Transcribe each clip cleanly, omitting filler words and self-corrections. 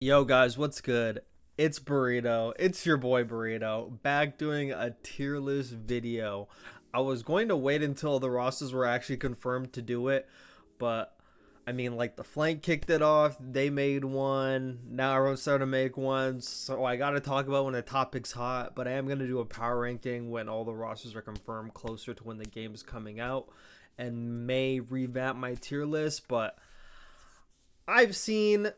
Yo guys, what's good? It's Burrito. It's your boy Burrito, back doing a tier list video. I was going to wait until the rosters were actually confirmed to do it, but I mean, like, the flank kicked it off, they made one, now everyone's starting to make one, so I gotta talk about when the topic's hot, but I am gonna do a power ranking when all the rosters are confirmed closer to when the game's coming out, and may revamp my tier list, but I've seen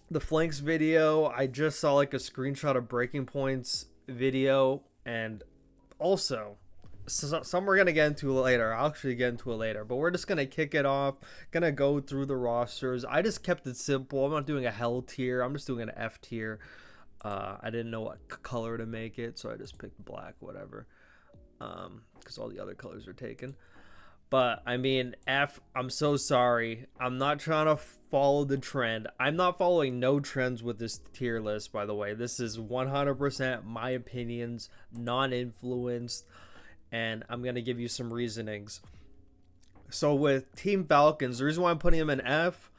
the flanks video. I just saw like a screenshot of breaking points video, and also some we're gonna get into later. I'll actually get into it later, but we're just gonna kick it off. Gonna go through the rosters. I just kept it simple. I'm not doing a hell tier. I'm just doing an F tier. I didn't know what color to make it, so I just picked black, whatever. Because all the other colors are taken. But I mean, I'm so sorry. I'm not trying to follow the trend. I'm not following no trends with this tier list, by the way. This is 100% my opinions, non-influenced, and I'm going to give you some reasonings. So with Team Falcons, the reason why I'm putting them in F,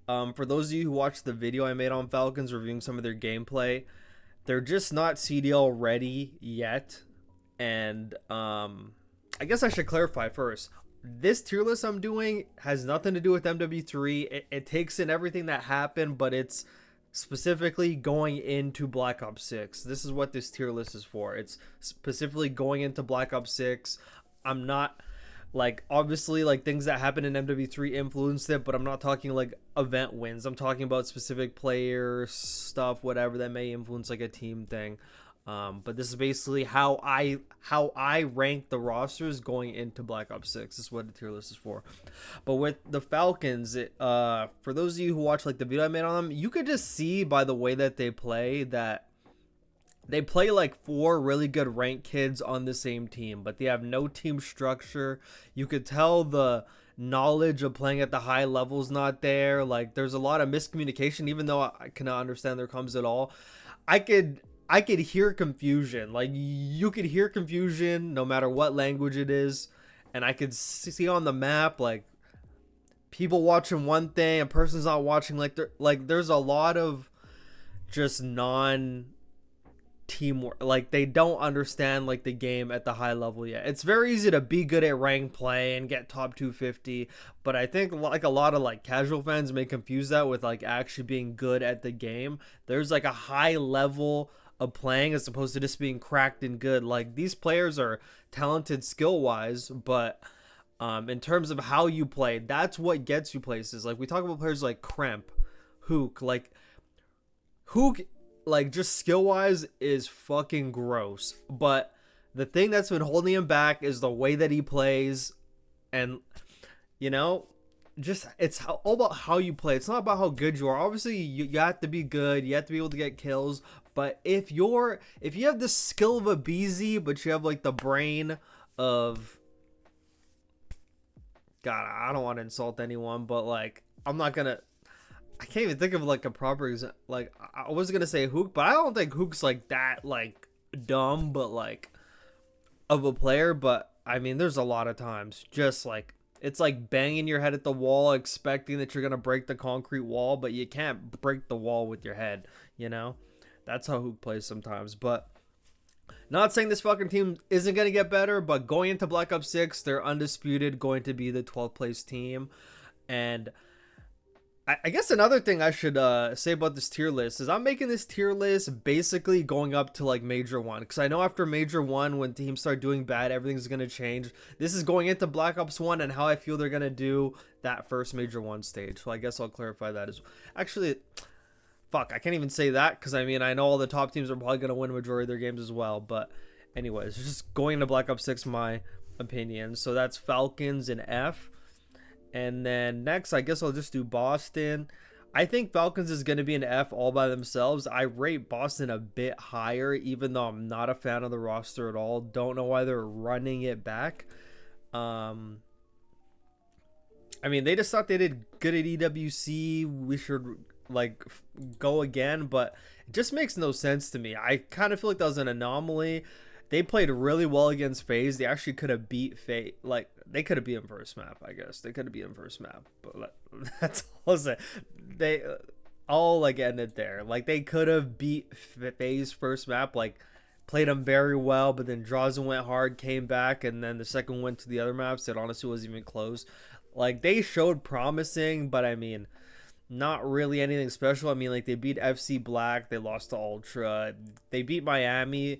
for those of you who watched the video I made on Falcons reviewing some of their gameplay, they're just not CDL ready yet. And I guess I should clarify first. This tier list I'm doing has nothing to do with MW3. It takes in everything that happened, but it's specifically going into Black Ops 6. This is what this tier list is for. It's specifically going into Black Ops 6. I'm not, like, obviously, like, things that happen in MW3 influenced it, but I'm not talking like event wins. I'm talking about specific player stuff, whatever that may influence like a team thing. But this is basically how I rank the rosters going into Black Ops 6. This is what the tier list is for. But with the Falcons, for those of you who watch like the video I made on them, you could just see by the way that they play that they play like four really good ranked kids on the same team, but they have no team structure. You could tell the knowledge of playing at the high levels not there. Like, there's a lot of miscommunication, even though I cannot understand their comms at all. I could hear confusion. Like, you could hear confusion no matter what language it is. And I could see on the map, like, people watching one thing, a person's not watching. There's a lot of just non teamwork. Like, they don't understand like the game at the high level yet. It's very easy to be good at ranked play and get top 250, but I think like a lot of like casual fans may confuse that with like actually being good at the game. There's like a high level of playing as opposed to just being cracked and good. Like, these players are talented skill wise, but in terms of how you play, that's what gets you places. Like, we talk about players like Kremp, Hook, like just skill wise is fucking gross, but the thing that's been holding him back is the way that he plays. And you know, just it's all about how you play. It's not about how good you are. Obviously, you have to be good. You have to be able to get kills. But if you have the skill of a BZ, but you have like the brain of, God, I don't want to insult anyone, but like, I can't even think of like a proper example. Like, I was gonna say Hook, but I don't think Hook's like that like dumb, but like of a player. But I mean, there's a lot of times just like it's like banging your head at the wall, expecting that you're gonna break the concrete wall, but you can't break the wall with your head. You know, that's how Hook plays sometimes. But not saying this fucking team isn't gonna get better, but going into Black Ops 6, they're undisputed, going to be the 12th place team. And I guess another thing I should say about this tier list is I'm making this tier list basically going up to like Major 1. Because I know after Major 1, when teams start doing bad, everything's going to change. This is going into Black Ops 1 and how I feel they're going to do that first Major 1 stage. So I guess I'll clarify that as well. Actually, fuck, I can't even say that because I mean, I know all the top teams are probably going to win a majority of their games as well. But anyways, just going into Black Ops 6, my opinion. So that's Falcons in F. And then next, I guess I'll just do Boston. I think Falcons is going to be an F all by themselves. I rate Boston a bit higher, even though I'm not a fan of the roster at all. Don't know why they're running it back. I mean, they just thought they did good at EWC. We should like go again, but it just makes no sense to me. I kind of feel like that was an anomaly. They played really well against FaZe. They actually could have beat FaZe. Like, they could have beat him first map, I guess. They could have beat him first map. But that's all I'm saying. all like ended there. Like they could have beat FaZe's first map, like played them very well, but then draws and went hard, came back, and then the second went to the other maps. It honestly wasn't even close. Like they showed promising, but I mean, not really anything special. I mean, like they beat FC Black, they lost to Ultra, they beat Miami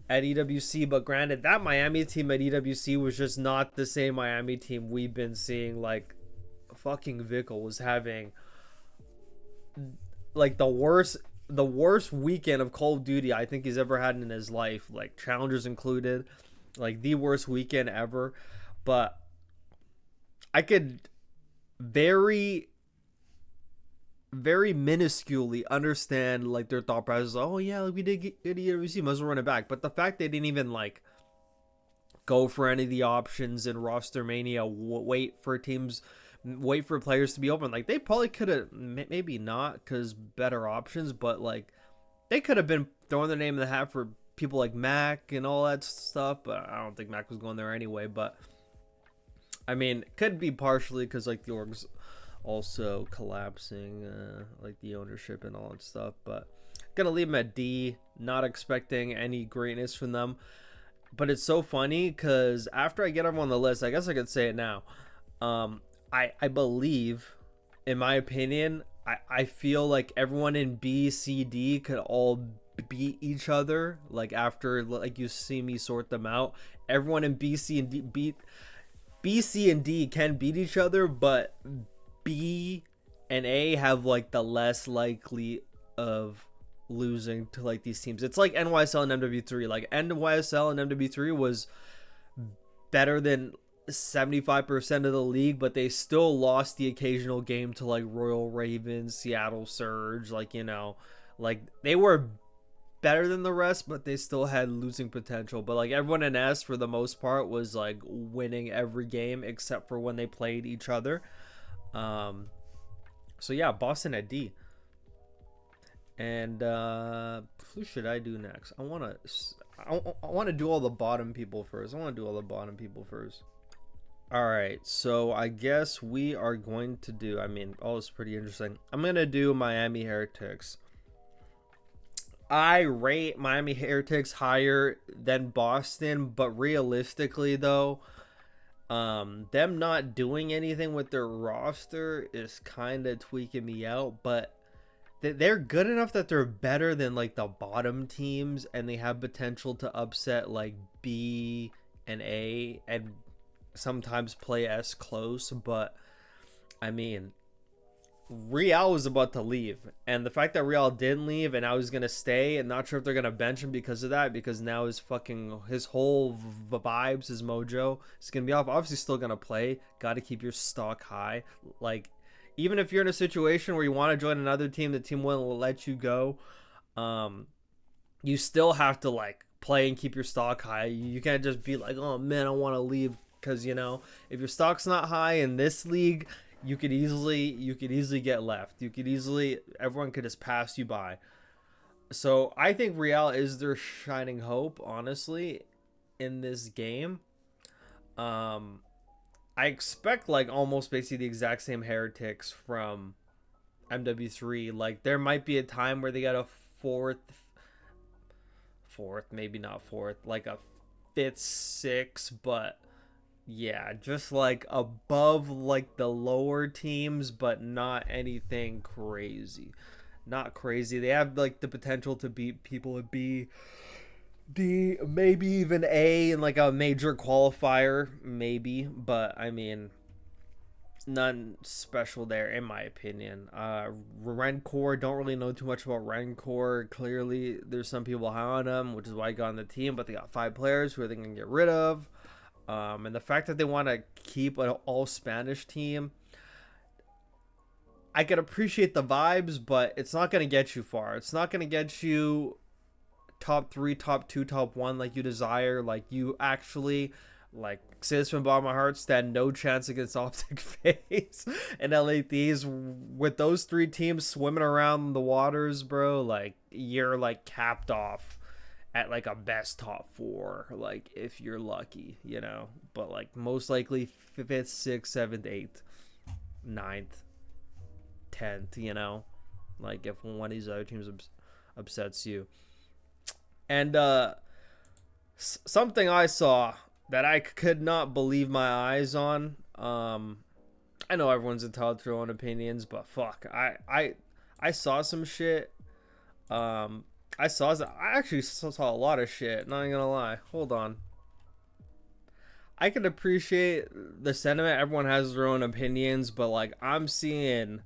at EWC, but granted, that Miami team at EWC was just not the same Miami team we've been seeing. Like fucking Vickle was having like the worst weekend of Call of Duty I think he's ever had in his life, like challengers included, like the worst weekend ever. But I could very minusculely understand like their thought process. Oh yeah, like, we did get EWC, must run it back. But the fact they didn't even like go for any of the options in Rostermania, wait for players to be open. Like they probably could have, maybe not because better options, but like they could have been throwing their name in the hat for people like Mac and all that stuff. But I don't think Mac was going there anyway. But I mean, it could be partially because like the org's also collapsing, like the ownership and all that stuff. But gonna leave them at D. Not expecting any greatness from them. But it's so funny because after I get them on the list, I guess I could say it now. I believe, in my opinion, I feel like everyone in B, C, D could all beat each other. Like after like you see me sort them out, everyone in B, C, and D can beat each other, but B and A have like the less likely of losing to like these teams. It's like NYSL and MW3. Like NYSL and MW3 was better than 75% of the league, but they still lost the occasional game to like Royal Ravens, Seattle Surge. Like, you know, like they were better than the rest, but they still had losing potential. But like everyone in S for the most part was like winning every game except for when they played each other. So yeah, Boston at D. And who should I do next? I want to do all the bottom people first. All right, so I guess we are going to do, I mean, oh, it's pretty interesting. I'm going to do Miami Heretics. I rate Miami Heretics higher than Boston, but realistically though, them not doing anything with their roster is kind of tweaking me out. But they're good enough that they're better than like the bottom teams, and they have potential to upset like B and A and sometimes play S close. But I mean, Real was about to leave, and the fact that Real didn't leave and now he's gonna stay, and not sure if they're gonna bench him because of that, because now his whole vibes, his mojo is gonna be off. Obviously still gonna play, gotta keep your stock high. Like even if you're in a situation where you want to join another team, the team won't let you go, you still have to like play and keep your stock high. You can't just be like, oh man, I want to leave, because you know, if your stock's not high in this league, you could easily get left. Everyone could just pass you by. So I think Real is their shining hope, honestly, in this game. I expect like almost basically the exact same Heretics from MW3. Like there might be a time where they got a fourth, maybe not fourth, like a fifth, sixth, but yeah, just like above like the lower teams, but not anything crazy. Not crazy. They have like the potential to beat people at B, D, maybe even A in like a major qualifier, maybe. But I mean, none special there in my opinion. Røkkr, don't really know too much about Røkkr. Clearly, there's some people high on them, which is why I got on the team. But they got 5 players who are they gonna get rid of. And the fact that they want to keep an all Spanish team, I could appreciate the vibes, but it's not going to get you far. It's not going to get you top 3, top 2, top 1 like you desire. Like you actually, like, say this from the bottom of my heart, stand no chance against Optic FaZe and LA Thieves. With those 3 teams swimming around the waters, bro, like you're like capped off at like a best top 4, like if you're lucky, you know. But like most likely 5th, 6th, 7th, 8th, 9th, 10th, you know. like if one of these other teams upsets you. And something I saw that I could not believe my eyes on. I know everyone's entitled to their own opinions, but fuck, I saw some shit. I actually saw a lot of shit. Not even gonna lie. Hold on. I can appreciate the sentiment. Everyone has their own opinions, but like I'm seeing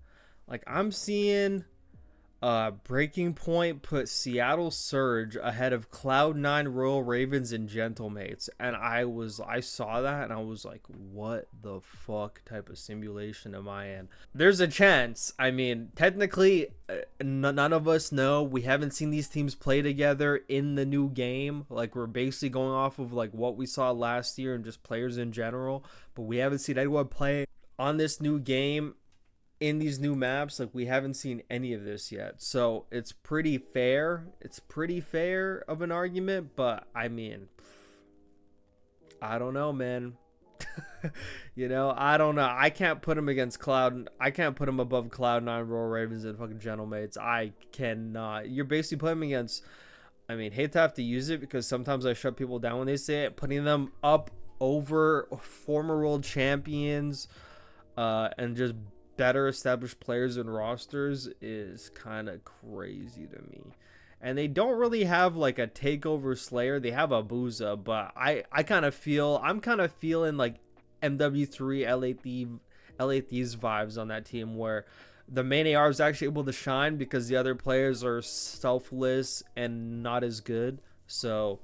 Breaking Point put Seattle Surge ahead of Cloud9, Royal Ravens, and Gentlemates, and I saw that and I was like, what the fuck type of simulation am I in? There's a chance. I mean, technically, none of us know. We haven't seen these teams play together in the new game. Like, we're basically going off of like what we saw last year and just players in general, but we haven't seen anyone play on this new game. In these new maps, like we haven't seen any of this yet, so it's pretty fair of an argument. But I mean, I don't know, man. I don't know. I can't put him above Cloud9, Royal Ravens, and fucking Gentlemates. I cannot. You're basically putting him against, I mean, hate to have to use it because sometimes I shut people down when they say it, putting them up over former world champions and just better established players and rosters is kind of crazy to me. And they don't really have like a takeover Slayer. They have a Booza, but I'm kind of feeling like MW3 LA Thieves vibes on that team, where the main AR is actually able to shine because the other players are selfless and not as good. So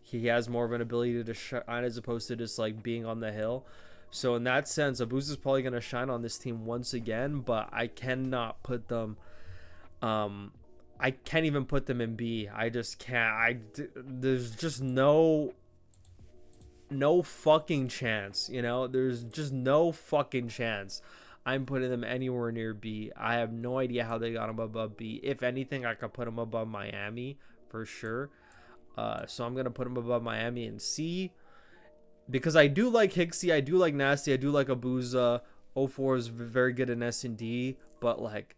he has more of an ability to shine as opposed to just like being on the hill. So in that sense, Abuza is probably going to shine on this team once again, but I cannot put them. I can't even put them in B. I just can't. There's just no fucking chance. There's just no fucking chance I'm putting them anywhere near B. I have no idea how they got them above B. If anything, I could put them above Miami for sure. So I'm gonna put them above Miami and C. Because I do like Hicksy, I do like Nasty, I do like Abuza. 04 is very good in S&D, but like,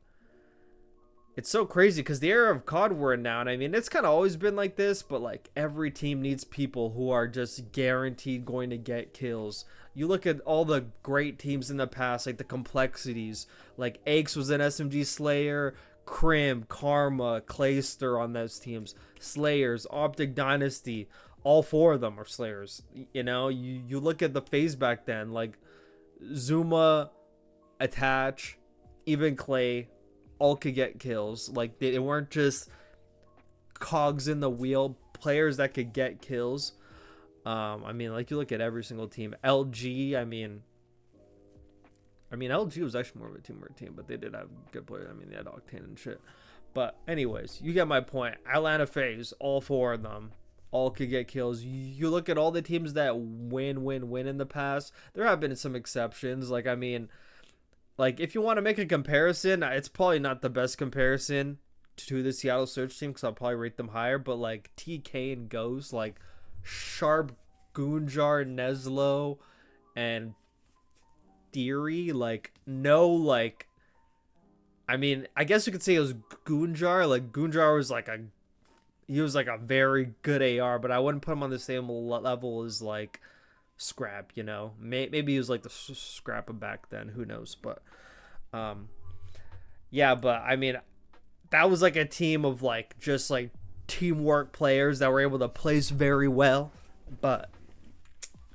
it's so crazy because the era of COD we're in now, and I mean, it's kind of always been like this, but like every team needs people who are just guaranteed going to get kills. You look at all the great teams in the past, like the complexities, like Aches was an SMG Slayer, Crim, Karma, Clayster on those teams, Slayers, Optic Dynasty. All four of them are Slayers. You look at the phase back then, like Zuma, Attach, even Clay, all could get kills. Like they weren't just cogs in the wheel, players that could get kills. I mean, like you look at every single team. LG, I mean LG was actually more of a teamwork team, but they did have good players. I mean, they had Octane and shit. But anyways, you get my point. Atlanta FaZe, all four of them. All could get kills. You look at all the teams that win in the past. There have been some exceptions. Like, I mean, like if you want to make a comparison, it's probably not the best comparison to the Seattle Surge team because I'll probably rate them higher. But like TK and Ghost, like Sharp, Goonjar, Neslo, and Theory, like no, like I mean, I guess you could say it was Goonjar. Like Goonjar was like a very good AR, but I wouldn't put him on the same level as like Scrap. Maybe he was like the Scrap of back then. Who knows? But yeah. But I mean, that was like a team of like just like teamwork players that were able to place very well. But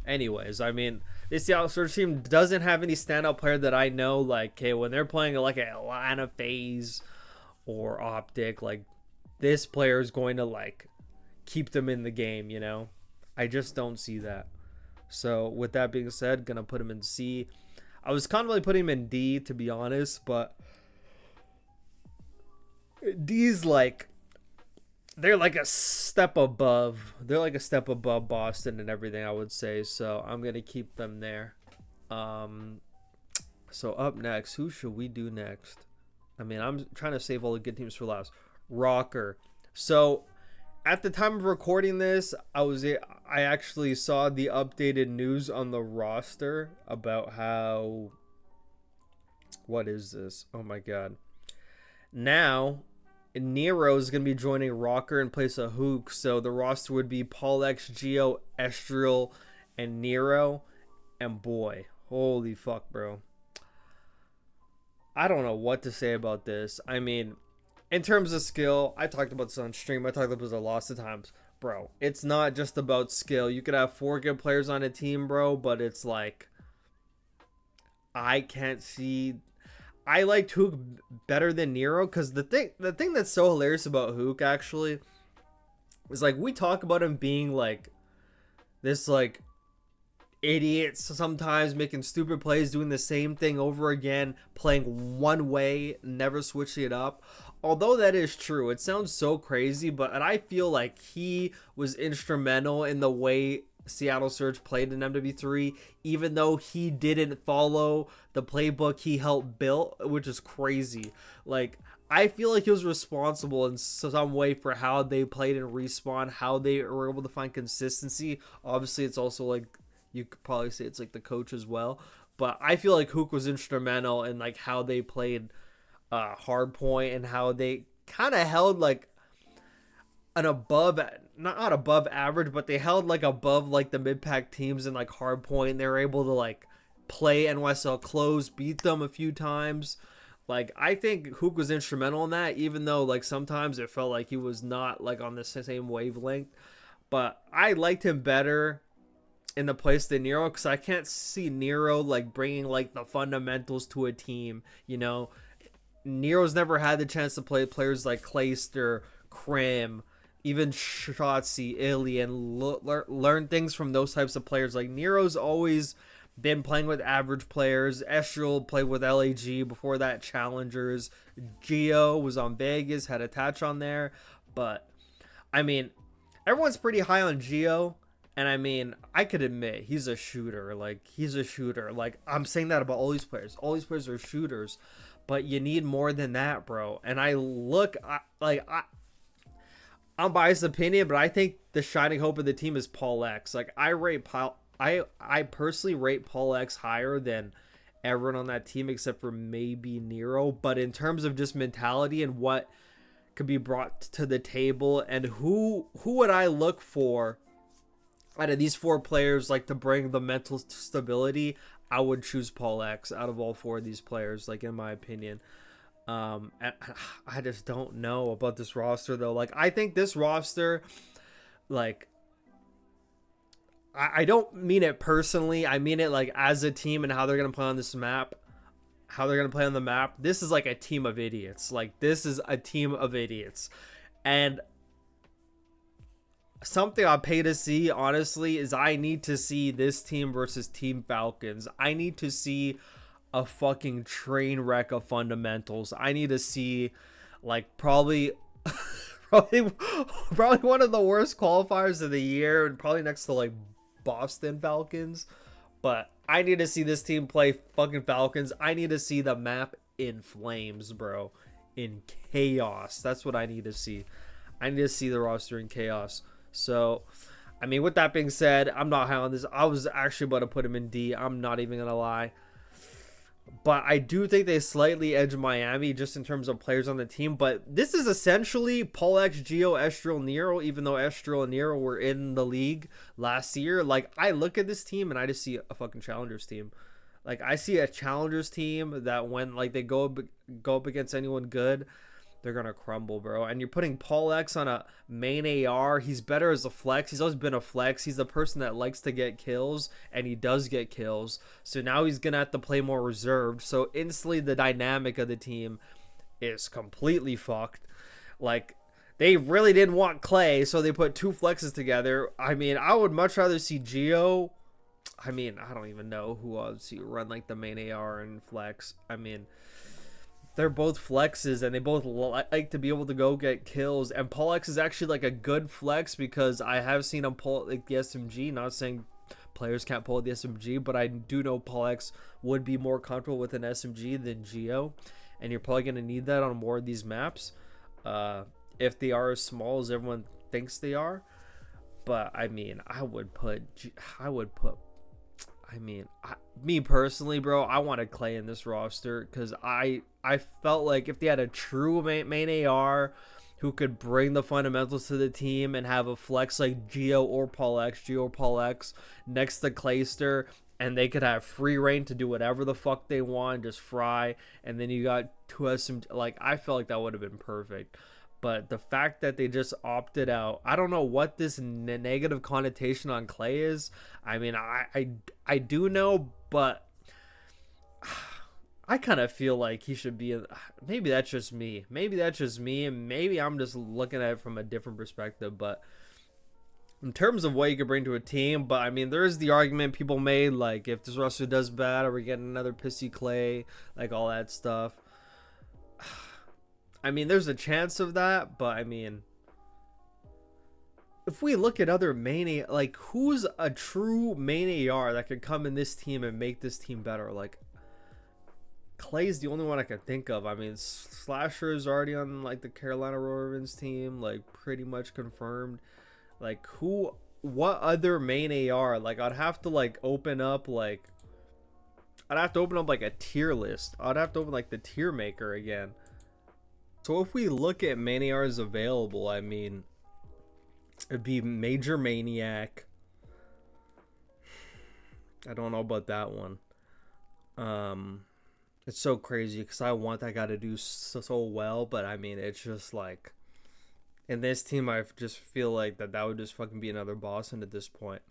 anyways, I mean, this Seattle Surge team doesn't have any standout player that I know. Like, okay, when they're playing like a Atlanta FaZe or Optic, like this player is going to like keep them in the game. I just don't see that. So with that being said, gonna put him in C. I was constantly putting him in D, to be honest, but D's like, they're like a step above. They're like a step above Boston and everything, I would say. So I'm gonna keep them there. So up next, who should we do next? I mean, I'm trying to save all the good teams for last. Røkkr. So at the time of recording this, I actually saw the updated news on the roster about how, what is this? Oh my god. Now, Nero is going to be joining Røkkr in place of Hook. So the roster would be Paul X, Geo, Estriel, and Nero. And boy, holy fuck, bro. I don't know what to say about this. I mean, in terms of skill, I talked about this on stream. I talked about this a lot of times. Bro, it's not just about skill. You could have 4 good players on a team, bro, but it's like, I can't see. I liked Hook better than Nero because the thing that's so hilarious about Hook actually is like we talk about him being like this like idiot sometimes, making stupid plays, doing the same thing over again, playing one way, never switching it up. Although that is true, it sounds so crazy, but I feel like he was instrumental in the way Seattle Surge played in MW3, even though he didn't follow the playbook he helped build, which is crazy. Like, I feel like he was responsible in some way for how they played in Respawn, how they were able to find consistency. Obviously, it's also like, you could probably say it's like the coach as well, but I feel like Hook was instrumental in like how they played hardpoint and how they kind of held like an above, not above average, but they held like above like the mid-pack teams in like hardpoint. They were able to like play NYSL close, beat them a few times. Like, I think Hook was instrumental in that, even though like sometimes it felt like he was not like on the same wavelength. But I liked him better in the place than Nero, because I can't see Nero like bringing like the fundamentals to a team. You know, Nero's never had the chance to play players like Clayster, Krim, even Shotzi, Illy, and learn things from those types of players. Like, Nero's always been playing with average players. Estriel played with LAG, before that Challengers. Geo was on Vegas, had a touch on there. But I mean, everyone's pretty high on Geo. And I mean, I could admit he's a shooter. Like, he's a shooter. Like, I'm saying that about all these players. All these players are shooters. But you need more than that, bro. And I'm biased opinion, but I think the shining hope of the team is Paul X. Like, I personally rate Paul X higher than everyone on that team except for maybe Nero. But in terms of just mentality and what could be brought to the table, and who would I look for out of these 4 players, like, to bring the mental stability, I would choose Paul X out of all 4 of these players, like, in my opinion. And I just don't know about this roster, though. Like, I think this roster, like, I don't mean it personally. I mean it, like, as a team and how they're going to play on this map. How they're going to play on the map. This is, like, a team of idiots. Like, this is a team of idiots. And something I'll pay to see, honestly, is I need to see this team versus Team Falcons. I need to see a fucking train wreck of fundamentals. I need to see, like, probably one of the worst qualifiers of the year, and probably next to like Boston Falcons. But I need to see this team play fucking Falcons. I need to see the map in flames, bro, in chaos. That's what I need to see. I need to see the roster in chaos. So, I mean, with that being said, I'm not high on this. I was actually about to put him in D. I'm not even gonna lie. But I do think they slightly edge Miami just in terms of players on the team. But this is essentially Paul X, Geo, Estriel, Nero, even though Estriel and Nero were in the league last year. Like, I look at this team and I just see a fucking Challengers team. Like, I see a Challengers team that when, like, they go up against anyone good, they're going to crumble, bro. And you're putting Paul X on a main AR. He's better as a flex. He's always been a flex. He's the person that likes to get kills, and he does get kills. So now he's going to have to play more reserved. So instantly the dynamic of the team is completely fucked. Like, they really didn't want Clay, so they put 2 flexes together. I mean, I would much rather see Geo. I mean, I don't even know who else you run like the main AR and flex. I mean, they're both flexes, and they both like to be able to go get kills. And Paul X is actually like a good flex because I have seen him pull like the SMG. Not saying players can't pull the SMG, but I do know Paul X would be more comfortable with an SMG than Geo, and you're probably going to need that on more of these maps if they are as small as everyone thinks they are. But I mean, I would put I mean, me personally, bro, I wanted Clay in this roster because I felt like if they had a true main AR who could bring the fundamentals to the team and have a flex like Geo or Paul X next to Clayster, and they could have free reign to do whatever the fuck they want, just fry, and then you got two SM, like, I felt like that would have been perfect. But the fact that they just opted out, I don't know what this negative connotation on Clay is. I mean, I do know, but I kind of feel like he should be. Maybe that's just me. And maybe I'm just looking at it from a different perspective. But in terms of what you could bring to a team, but I mean, there is the argument people made, like, if this roster does bad, are we getting another pissy Clay, like all that stuff. I mean, there's a chance of that, but I mean, if we look at other main, like, who's a true main AR that could come in this team and make this team better? Like, Clay's the only one I can think of. I mean, Slasher is already on, like, the Carolina Ravens team, like, pretty much confirmed. Like, what other main AR? Like, I'd have to, like, open up, like, a tier list. I'd have to open, like, the tier maker again. So if we look at main ARs available, I mean, it'd be Major Maniac. I don't know about that one. It's so crazy because I want that guy to do so well, but I mean, it's just like, in this team, I just feel like that would just fucking be another Boston at this point.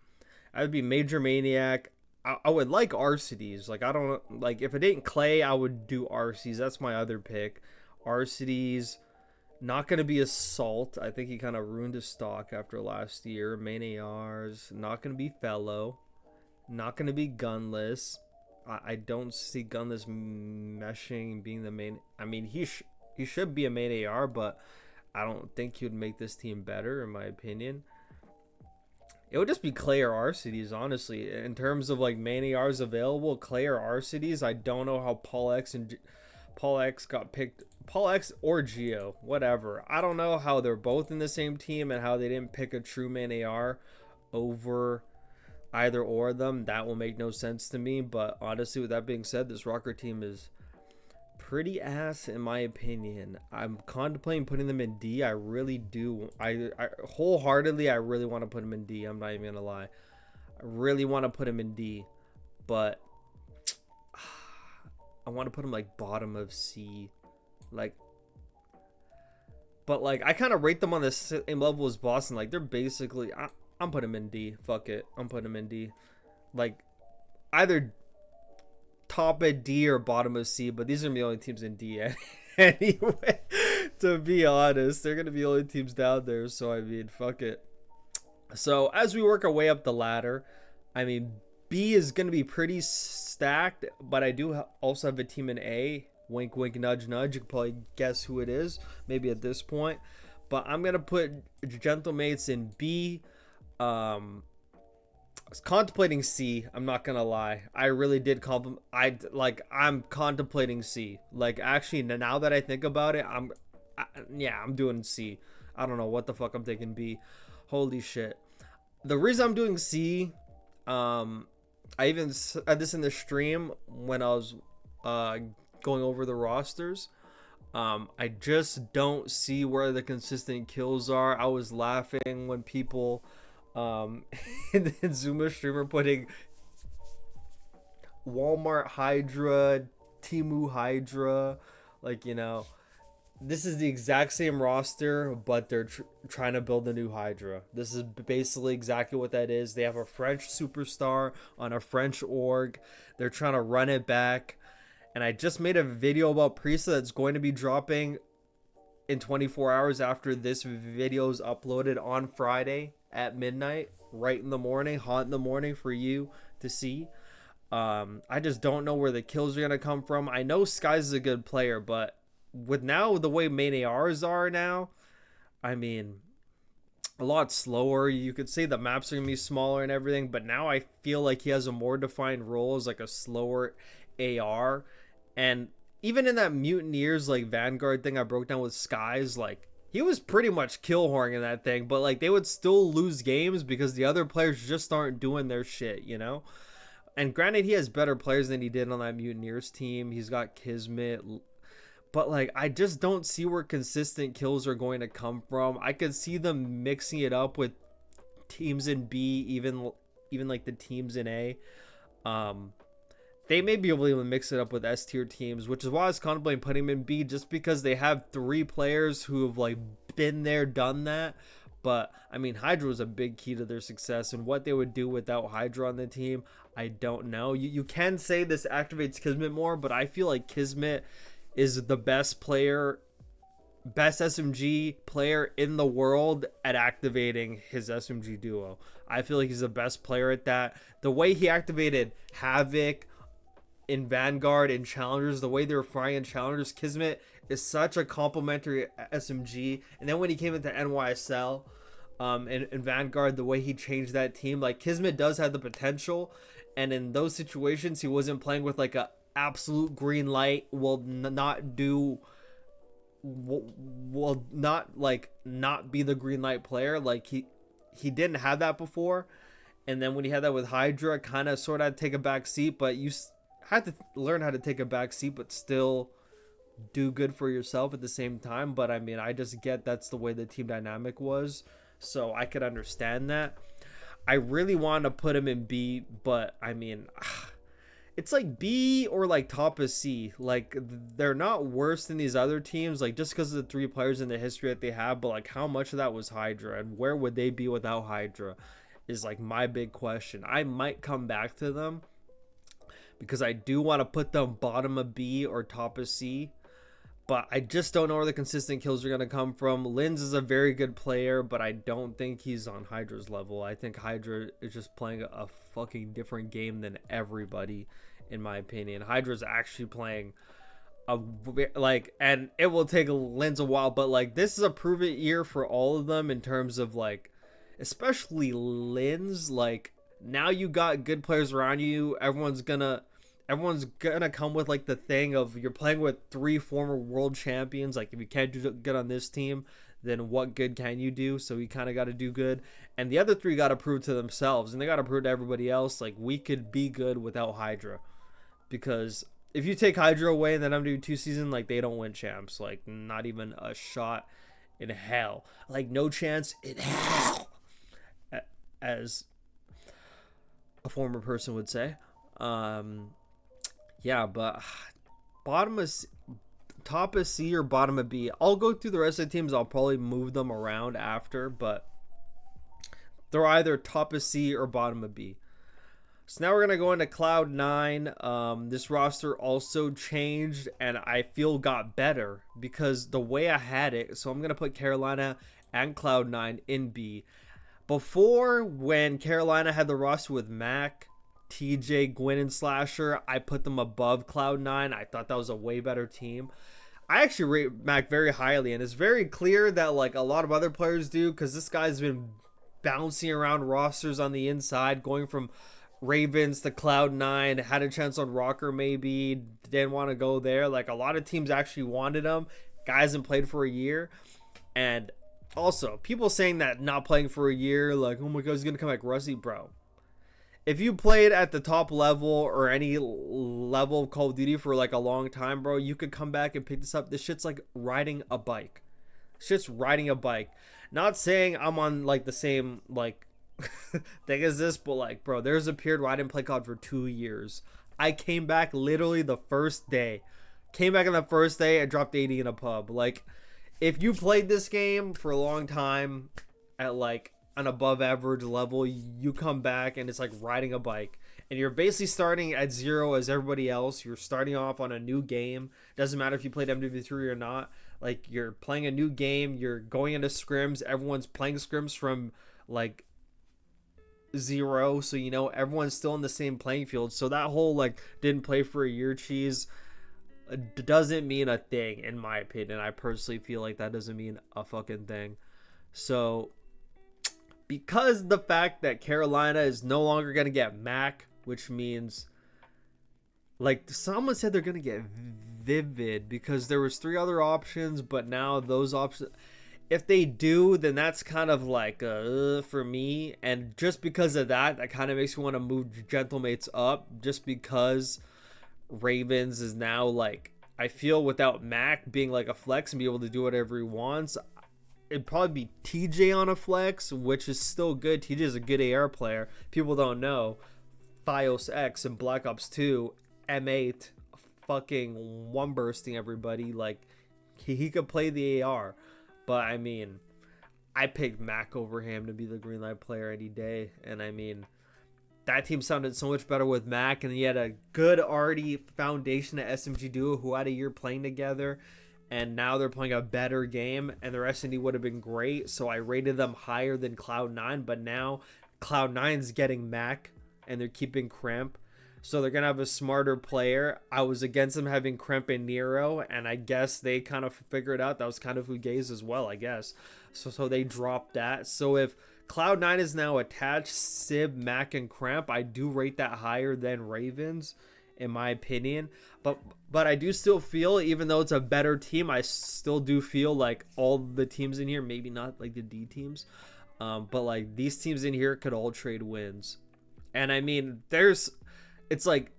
I would be Major Maniac. I would like Arcides. Like, I don't, like, if it ain't Clay, I would do Arcides. That's my other pick. Arcides, not going to be Assault. I think he kind of ruined his stock after last year. Main ARs, not going to be Fellow. Not going to be Gunless. I don't see Gunless meshing being the main. I mean, he should be a main AR, but I don't think he would make this team better, in my opinion. It would just be Clay or Arcides, honestly. In terms of, like, main ARs available, Clay or Arcides, I don't know how Paul X got picked. Paul X or Geo, whatever. I don't know how they're both in the same team and how they didn't pick a true main AR over either or of them. That will make no sense to me. But honestly, with that being said, this Røkkr team is pretty ass, in my opinion. I'm contemplating putting them in D. I really do. I wholeheartedly, I really want to put them in D. I'm not even gonna lie. I really want to put them in D, but I want to put them, like, bottom of C. Like, but, like, I kind of rate them on the same level as Boston. Like, they're basically, I'm putting them in D. Fuck it, I'm putting them in D. Like, either top at D or bottom of C, but these are the only teams in D anyway. To be honest, they're gonna be the only teams down there, so I mean, fuck it. So as we work our way up the ladder, I mean, B is gonna be pretty stacked, but I do also have a team in A. Wink wink nudge nudge. You can probably guess who it is, maybe at this point, but I'm gonna put Gentlemates in B. I was contemplating C. I'm not gonna lie. I really did I'm contemplating C. Like, actually, now that I think about it, I'm doing C. I don't know what the fuck I'm thinking B. Holy shit. The reason I'm doing C, I even said this in the stream when I was going over the rosters. I just don't see where the consistent kills are. I was laughing when people in the Zuma streamer putting Walmart Hydra, Temu Hydra, like, you know, this is the exact same roster, but they're trying to build a new Hydra. This is basically exactly what that is. They have a French superstar on a French org. They're trying to run it back. And I just made a video about Prisa that's going to be dropping in 24 hours after this video is uploaded on Friday at midnight, right in the morning, hot in the morning for you to see. I just don't know where the kills are going to come from. I know Skies is a good player, but with now the way main ARs are now, I mean, a lot slower. You could say the maps are going to be smaller and everything, but now I feel like he has a more defined role as, like, a slower AR. And even in that Mutineers, like, Vanguard thing I broke down with Skies, like, he was pretty much kill whoring in that thing, but, like, they would still lose games because the other players just aren't doing their shit, you know? And granted, he has better players than he did on that Mutineers team. He's got Kismet, but like I just don't see where consistent kills are going to come from. I could see them mixing it up with teams in B, even like the teams in A. They may be able to mix it up with S tier teams, which is why I was contemplating putting them in B, just because they have 3 players who have like been there, done that. But I mean, Hydra was a big key to their success, and what they would do without Hydra on the team, I don't know. You can say this activates Kismet more, but I feel like Kismet is the best SMG player in the world at activating his SMG duo. I feel like he's the best player at that. The way he activated Havoc in Vanguard and Challengers, the way they were flying in Challengers, Kismet is such a complimentary SMG. And then when he came into NYSL in Vanguard, the way he changed that team, like Kismet does have the potential. And in those situations, he wasn't playing with like a absolute green light, will not be the green light player. Like he didn't have that before. And then when he had that with Hydra, kind of sort of take a back seat, but you had to learn how to take a back seat, but still do good for yourself at the same time. But I mean, I just get that's the way the team dynamic was, so I could understand that. I really want to put him in B, but I mean, it's like B or like top of C. Like they're not worse than these other teams, like just because of the 3 players in the history that they have, but like how much of that was Hydra, and where would they be without Hydra is like my big question. I might come back to them because I do want to put them bottom of B or top of C, but I just don't know where the consistent kills are going to come from. Linz is a very good player, but I don't think he's on Hydra's level. I think Hydra is just playing a fucking different game than everybody, in my opinion. Hydra's actually playing and it will take Linz a while, but like this is a prove it year for all of them in terms of like, especially Linz. Like now you got good players around you. Everyone's gonna come with like the thing of you're playing with 3 former world champions. Like if you can't do good on this team, then what good can you do? So we kind of got to do good, and the other 3 got to prove to themselves, and they got to prove to everybody else like we could be good without Hydra. Because if you take Hydra away in the MW2 season, like they don't win champs. Like not even a shot in hell. Like no chance in hell, as a former person would say. Yeah, but top of C or bottom of B. I'll go through the rest of the teams. I'll probably move them around after, but they're either top of C or bottom of B. So now we're going to go into Cloud9. This roster also changed, and I feel got better because the way I had it. So I'm going to put Carolina and Cloud9 in B. Before, when Carolina had the roster with Mac, TJ, Gwyn, and Slasher, I put them above Cloud9. I thought that was a way better team. I actually rate Mac very highly, and it's very clear that like a lot of other players do, because this guy's been bouncing around rosters on the inside, going from Ravens to Cloud9, had a chance on Røkkr, maybe didn't want to go there. Like a lot of teams actually wanted him. Guy hasn't played for a year. And also people saying that not playing for a year, like, oh my god, he's gonna come back rusty. Bro, if you played at the top level or any level of Call of Duty for like a long time, bro, you could come back and pick this up. This shit's like riding a bike. Shit's riding a bike. Not saying I'm on like the same like thing as this, but like, bro, there's a period where I didn't play COD for 2 years. I came back literally the first day. Came back on the first day and dropped 80 in a pub. Like, if you played this game for a long time at like an above average level, you come back and it's like riding a bike. And you're basically starting at 0 as everybody else. You're starting off on a new game. Doesn't matter if you played MW3 or not. Like, you're playing a new game. You're going into scrims. Everyone's playing scrims from like 0, so you know everyone's still in the same playing field. So that whole like didn't play for a year cheese doesn't mean a thing, in my opinion. I personally feel like that doesn't mean a fucking thing. So because the fact that Carolina is no longer gonna get Mac, which means like someone said they're gonna get Vivid, because there was 3 other options, but now those options, if they do, then that's kind of like for me. And just because of that, that kind of makes me want to move Gentlemates up, just because Ravens is now like, I feel without Mac being like a flex and be able to do whatever he wants, it'd probably be TJ on a flex, which is still good. TJ is a good AR player. People don't know. Fios X and Black Ops 2, M8, fucking one bursting everybody. Like, he could play the AR. But I mean, I picked Mac over him to be the green light player any day. And I mean, that team sounded so much better with Mac, and he had a good already foundation at SMG Duo who had a year playing together, and now they're playing a better game, and their S&D would have been great, so I rated them higher than Cloud9, but now Cloud9's getting Mac, and they're keeping Cramp, so they're going to have a smarter player. I was against them having Cramp and Nero, and I guess they kind of figured out that was kind of Fugaze as well, I guess. So they dropped that. So if Cloud9 is now attached Sib, Mac, and Cramp, I do rate that higher than Ravens, in my opinion. But I do still feel, even though it's a better team, I still do feel like all the teams in here, maybe not like the D teams, but like these teams in here could all trade wins. And I mean, it's like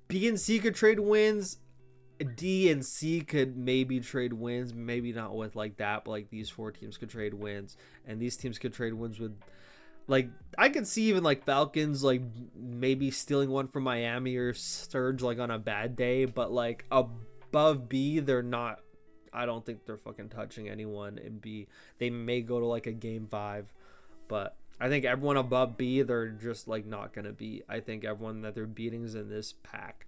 B and C could trade wins, D and C could maybe trade wins, maybe not with like that, but like these four teams could trade wins, and these teams could trade wins with, like, I could see even like Falcons like maybe stealing one from Miami or Sturge like on a bad day, but like above B, they're not. I don't think they're fucking touching anyone in B. They may go to like a game 5, but I think everyone above B, they're just like not gonna beat. I think everyone that they're beating is in this pack.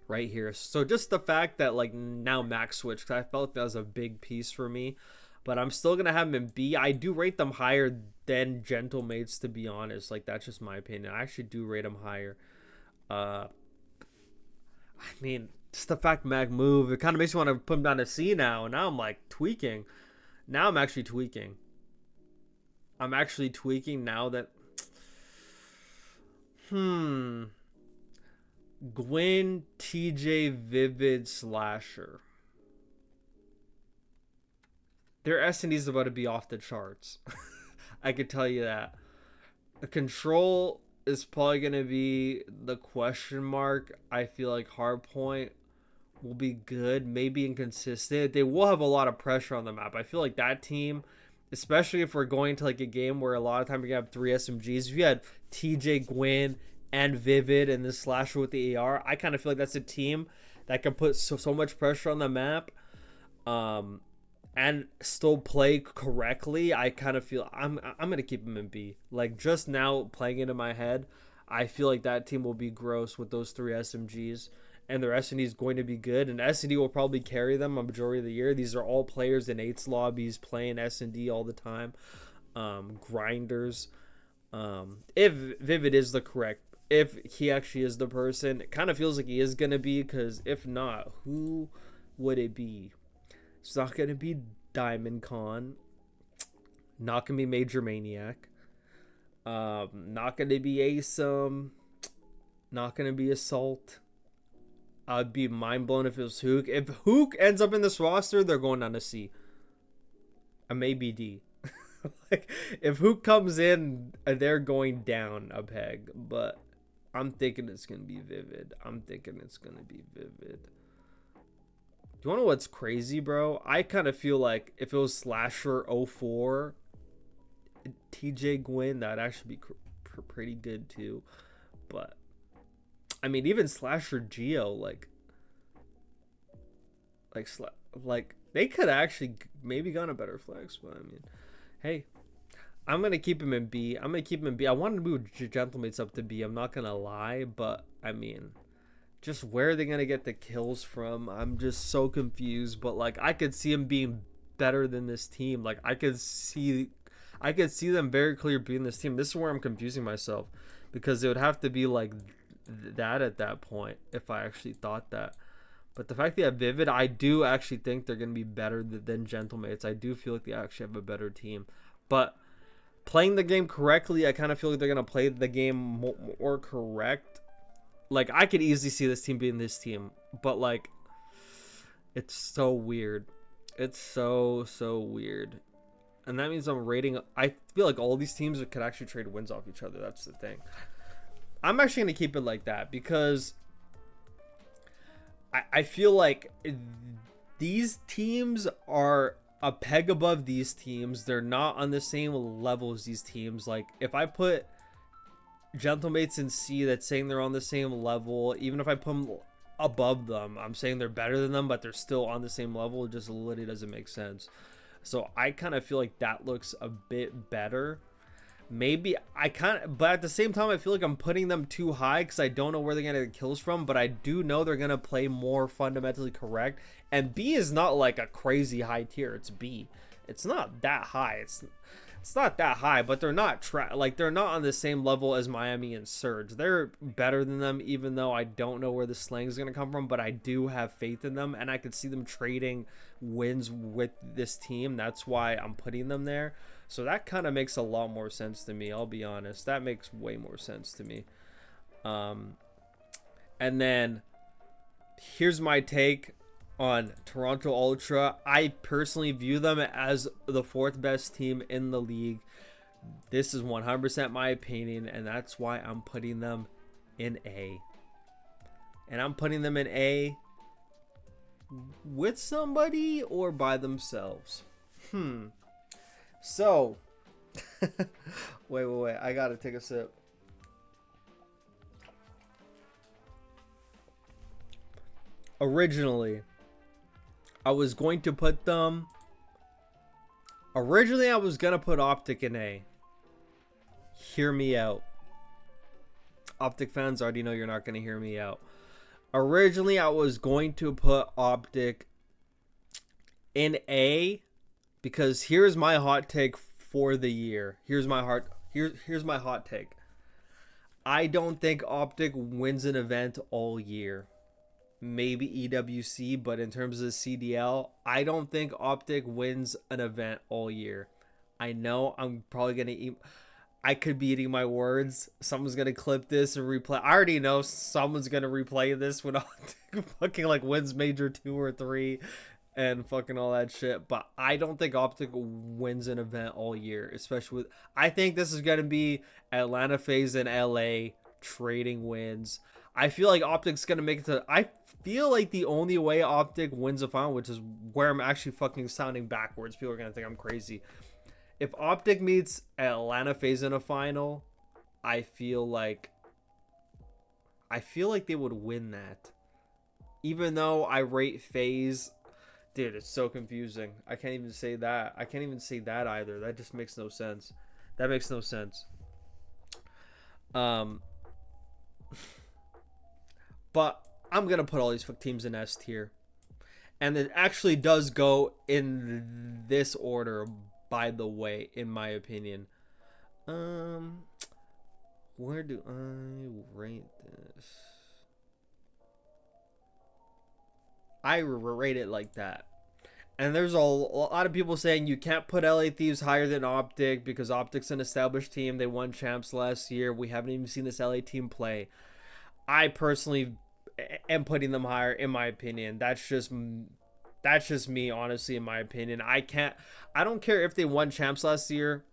Right here. So just the fact that like now Max switched, because I felt that was a big piece for me, but I'm still gonna have them in B. I do rate them higher than Gentlemates, to be honest. Like, that's just my opinion. I actually do rate them higher. I mean, just the fact Mac moved, it kind of makes me want to put him down to C now. And now I'm like tweaking. Now I'm actually tweaking. I'm actually tweaking now that Gwyn, TJ, Vivid, Slasher. Their S&D is about to be off the charts. I could tell you that. A Control is probably going to be the question mark. I feel like Hardpoint will be good, maybe inconsistent. They will have a lot of pressure on the map. I feel like that team, especially if we're going to like a game where a lot of time you're going to have 3 SMGs. If you had TJ, Gwyn, and Vivid and this Slasher with the AR, I kind of feel like that's a team that can put so much pressure on the map and still play correctly. I kind of feel I'm gonna keep them in B. Like, just now playing it in my head, I feel like that team will be gross with those 3 SMGs, and their S&D is going to be good, and S&D will probably carry them a majority of the year. These are all players in 8s lobbies playing S&D all the time, grinders. If Vivid is the correct, if he actually is the person, it kind of feels like he is going to be, because if not, who would it be? It's not going to be Diamond Con, not going to be Major Maniac, not going to be Asim, not going to be Assault. I'd be mind blown if it was Hook. If Hook ends up in this roster, they're going on to C. Maybe D. Like, if Hook comes in, they're going down a peg, but I'm thinking it's going to be Vivid. Do you want to know what's crazy, bro? I kind of feel like if it was Slasher 04, TJ Gwyn, that'd actually be pretty good too. But, I mean, even Slasher Geo, like they could actually maybe gone a better flex, but I mean, hey, I'm going to keep him in B. I wanted to move Gentlemates up to B. I'm not going to lie, but I mean, just where are they going to get the kills from? I'm just so confused, but like, I could see him being better than this team. Like, I could see them very clear being this team. This is where I'm confusing myself, because it would have to be like that at that point if I actually thought that. But the fact they have Vivid, I do actually think they're going to be better than Gentlemates. I do feel like they actually have a better team. But playing the game correctly, I kind of feel like they're going to play the game more correct. Like, I could easily see this team being this team. But, like, it's so weird. It's so weird. And that means I'm rating. I feel like all these teams could actually trade wins off each other. That's the thing. I'm actually going to keep it like that because I feel like these teams are a peg above these teams. They're not on the same level as these teams. Like, if I put Gentlemates in C, that's saying they're on the same level. Even if I put them above them, I'm saying they're better than them, but they're still on the same level. It just literally doesn't make sense. So I kind of feel like that looks a bit better. Maybe I kind of, but at the same time, I feel like I'm putting them too high because I don't know where they're going to get kills from, but I do know they're going to play more fundamentally correct. And B is not like a crazy high tier. It's B. It's not that high. It's not that high, but they're not they're not on the same level as Miami and Surge. They're better than them, even though I don't know where the slang is going to come from, but I do have faith in them, and I could see them trading wins with this team. That's why I'm putting them there. So that kind of makes a lot more sense to me. I'll be honest. That makes way more sense to me. And then here's my take on Toronto Ultra. I personally view them as the 4th best team in the league. This is 100% my opinion, and that's why I'm putting them in A. And I'm putting them in A with somebody or by themselves. So, wait. I gotta take a sip. Originally, I was going to put them. Originally, I was gonna put Optic in A. Hear me out. Optic fans already know you're not gonna hear me out. Originally, I was going to put Optic in A. Because here's my hot take for the year. Here's my hot take. I don't think Optic wins an event all year. Maybe EWC, but in terms of CDL, I don't think Optic wins an event all year. I know I'm probably going to eat. I could be eating my words. Someone's going to clip this and replay. I already know someone's going to replay this when Optic fucking like wins Major 2 or 3. And fucking all that shit. But I don't think Optic wins an event all year. Especially with... I think this is going to be Atlanta FaZe and LA trading wins. I feel like Optic's going to make it to... I feel like the only way Optic wins a final, which is where I'm actually fucking sounding backwards. People are going to think I'm crazy. If Optic meets Atlanta FaZe in a final, I feel like they would win that. Even though I rate FaZe... Dude, it's so confusing. I can't even say that. I can't even say that either. That just makes no sense. That makes no sense. But I'm going to put all these teams in S tier. And it actually does go in this order, by the way, in my opinion. Where do I rate this? I rate it like that. And there's a lot of people saying you can't put LA Thieves higher than Optic because Optic's an established team. They won champs last year. We haven't even seen this LA team play. I personally am putting them higher, in my opinion. That's just me, honestly, in my opinion. I don't care if they won champs last year.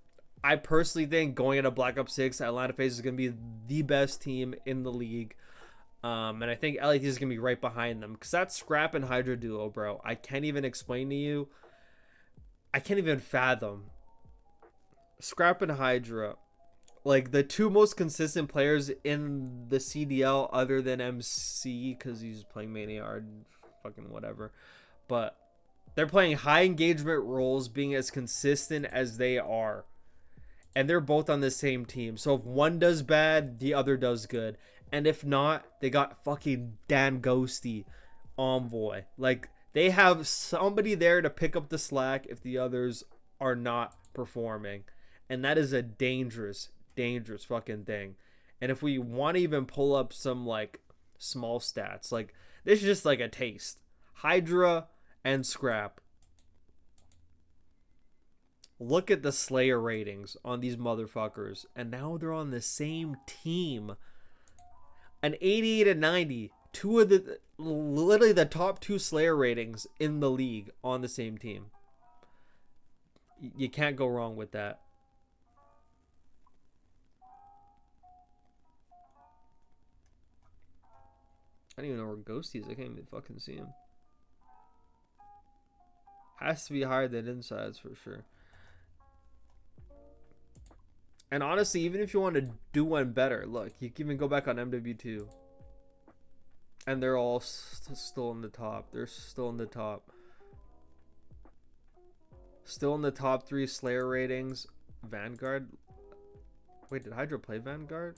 I personally think going into Black Ops 6, Atlanta FaZe is going to be the best team in the league. And I think LAT is going to be right behind them. Because that Scrap and Hydra duo, bro. I can't even explain to you. I can't even fathom. Scrap and Hydra. Like, the two most consistent players in the CDL other than MC. Because he's playing Mania or fucking whatever. But they're playing high engagement roles, being as consistent as they are. And they're both on the same team. So if one does bad, the other does good. And if not, they got fucking Dan Ghosty, Envoy. Like, they have somebody there to pick up the slack if the others are not performing. And that is a dangerous, dangerous fucking thing. And if we want to even pull up some, like, small stats, like, this is just like a taste. Hydra and Scrap. Look at the Slayer ratings on these motherfuckers. And now they're on the same team. An 88 and 90. two of the literally the top two Slayer ratings in the league on the same team. You can't go wrong with that. I don't even know where Ghost is. I can't even fucking see him. Has to be higher than Insides for sure. And honestly, even if you want to do one better, look, you can even go back on MW2. And they're all still in the top. They're still in the top. Still in the top 3 Slayer ratings. Vanguard. Wait, did Hydra play Vanguard?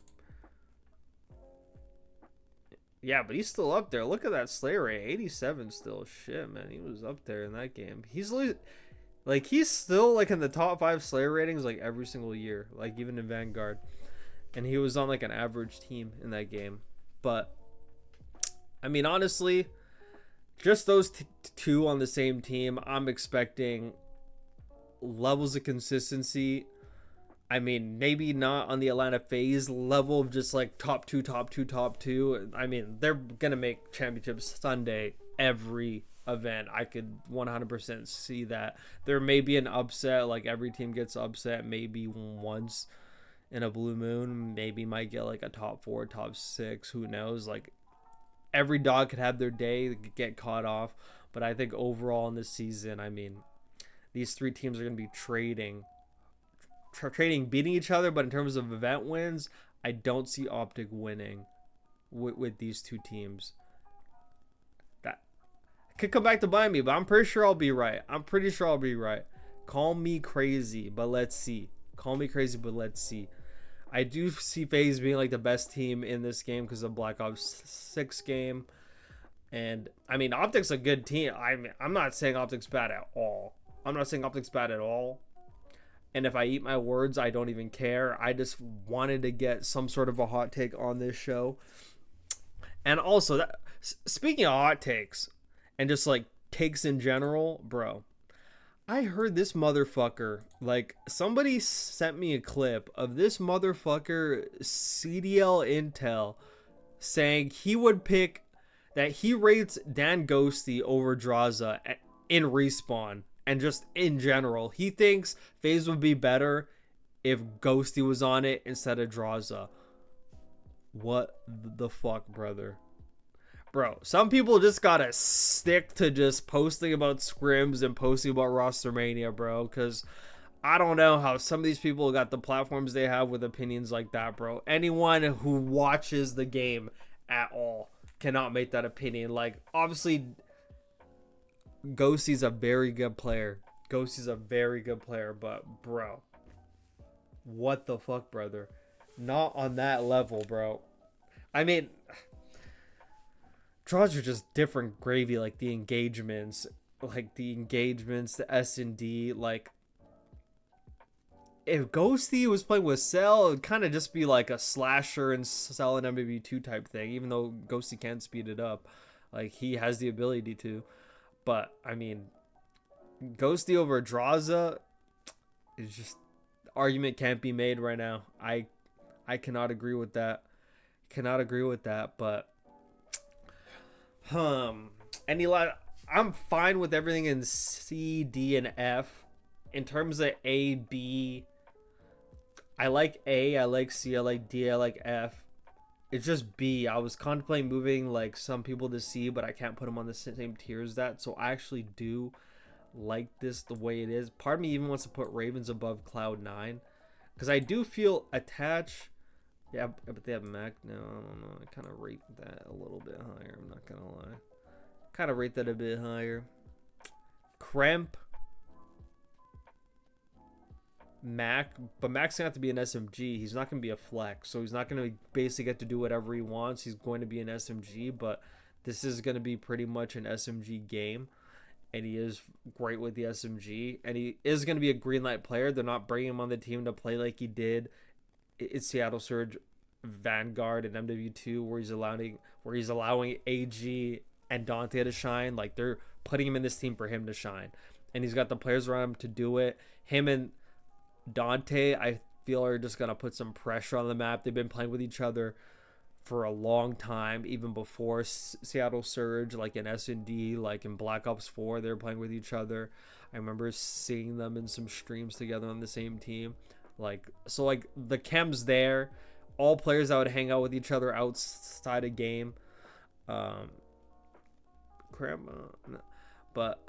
Yeah, but he's still up there. Look at that Slayer rate. 87 still. Shit, man. He was up there in that game. He's still like in the top 5 Slayer ratings like every single year. Like even in Vanguard. And he was on like an average team in that game. But I mean, honestly, just those two on the same team, I'm expecting levels of consistency. I mean, maybe not on the Atlanta FaZe level of just like top two. I mean, they're going to make championships Sunday every event. I could 100% see that. There may be an upset, like every team gets upset maybe once in a blue moon. Maybe might get like a top 4, top 6. Who knows? Like every dog could have their day, get caught off. But I think overall in this season, I mean, these 3 teams are going to be trading, beating each other. But in terms of event wins, I don't see Optic winning with these 2 teams. That could come back to bite me, but I'm pretty sure I'll be right. Call me crazy, but let's see. I do see FaZe being like the best team in this game because of Black Ops 6 game. And I mean, Optic's a good team. I'm not saying Optic's bad at all. And if I eat my words, I don't even care. I just wanted to get some sort of a hot take on this show. And also, speaking of hot takes and just like takes in general, bro, I heard this motherfucker, like somebody sent me a clip of this motherfucker CDL Intel saying he would pick that he rates Dan Ghosty over Draza in Respawn. And just in general, he thinks FaZe would be better if Ghosty was on it instead of Draza. What the fuck, brother? Bro, some people just gotta stick to just posting about scrims and posting about Rostermania, bro. Because I don't know how some of these people got the platforms they have with opinions like that, bro. Anyone who watches the game at all cannot make that opinion. Like, obviously, Ghosty's a very good player. But bro, what the fuck, brother? Not on that level, bro. I mean, draws are just different gravy. Like the engagements, the S&D. Like if Ghosty was playing with Cell, it'd kind of just be like a slasher and Cell and MW2 type thing. Even though Ghosty can speed it up, like he has the ability to. But, I mean, Ghosty over Draza is just, argument can't be made right now. I cannot agree with that. But, I'm fine with everything in C, D, and F. In terms of A, B, I like A, I like C, I like D, I like F. It's just B. I was contemplating moving like some people to C, but I can't put them on the same tier as that. So I actually do like this the way it is. Part of me even wants to put Ravens above Cloud9 because I do feel attached. Yeah, but they have Mac. No, I don't know. I kind of rate that a little bit higher. I'm not gonna lie. Kind of rate that a bit higher. Cramp. Mac, but Mac's gonna have to be an SMG. He's not gonna be a flex, so he's not gonna basically get to do whatever he wants. He's going to be an SMG, but this is gonna be pretty much an SMG game, and he is great with the SMG, and he is gonna be a green light player. They're not bringing him on the team to play like he did in Seattle Surge, Vanguard, and MW2, where he's allowing AG and Dante to shine. Like they're putting him in this team for him to shine, and he's got the players around him to do it. Him and Dante, I feel, are just going to put some pressure on the map. They've been playing with each other for a long time, even before Seattle Surge, like in S&D, like in Black Ops 4, they were playing with each other. I remember seeing them in some streams together on the same team. Like, so like the chem's there, all players that would hang out with each other outside a game. But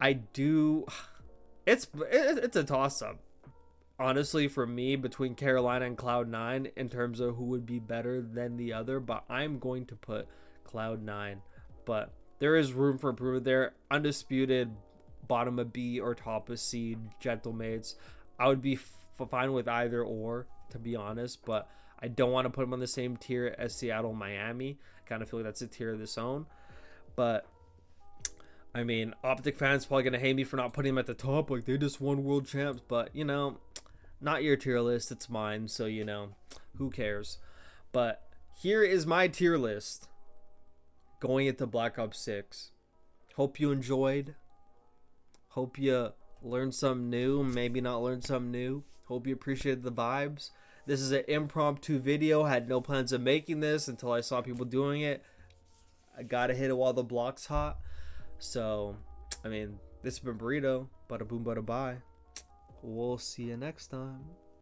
I do, it's a toss up, honestly, for me, between Carolina and Cloud9 in terms of who would be better than the other. But I'm going to put Cloud9. But there is room for improvement there. Undisputed bottom of B or top of C gentlemates. I would be fine with either or, to be honest, but I don't want to put them on the same tier as Seattle, Miami. I kind of feel like that's a tier of its own. But I mean, Optic fans probably gonna hate me for not putting them at the top, like they just won world champs. But you know, not your tier list, it's mine, so you know, who cares. But here is my tier list going into Black Ops 6. Hope you enjoyed. Hope you learned something new, maybe not learned something new. Hope you appreciated the vibes. This is an impromptu video. I had no plans of making this until I saw people doing it. I gotta hit it while the block's hot. So, I mean, this has been Burrito. Bada boom, bada bye. We'll see you next time.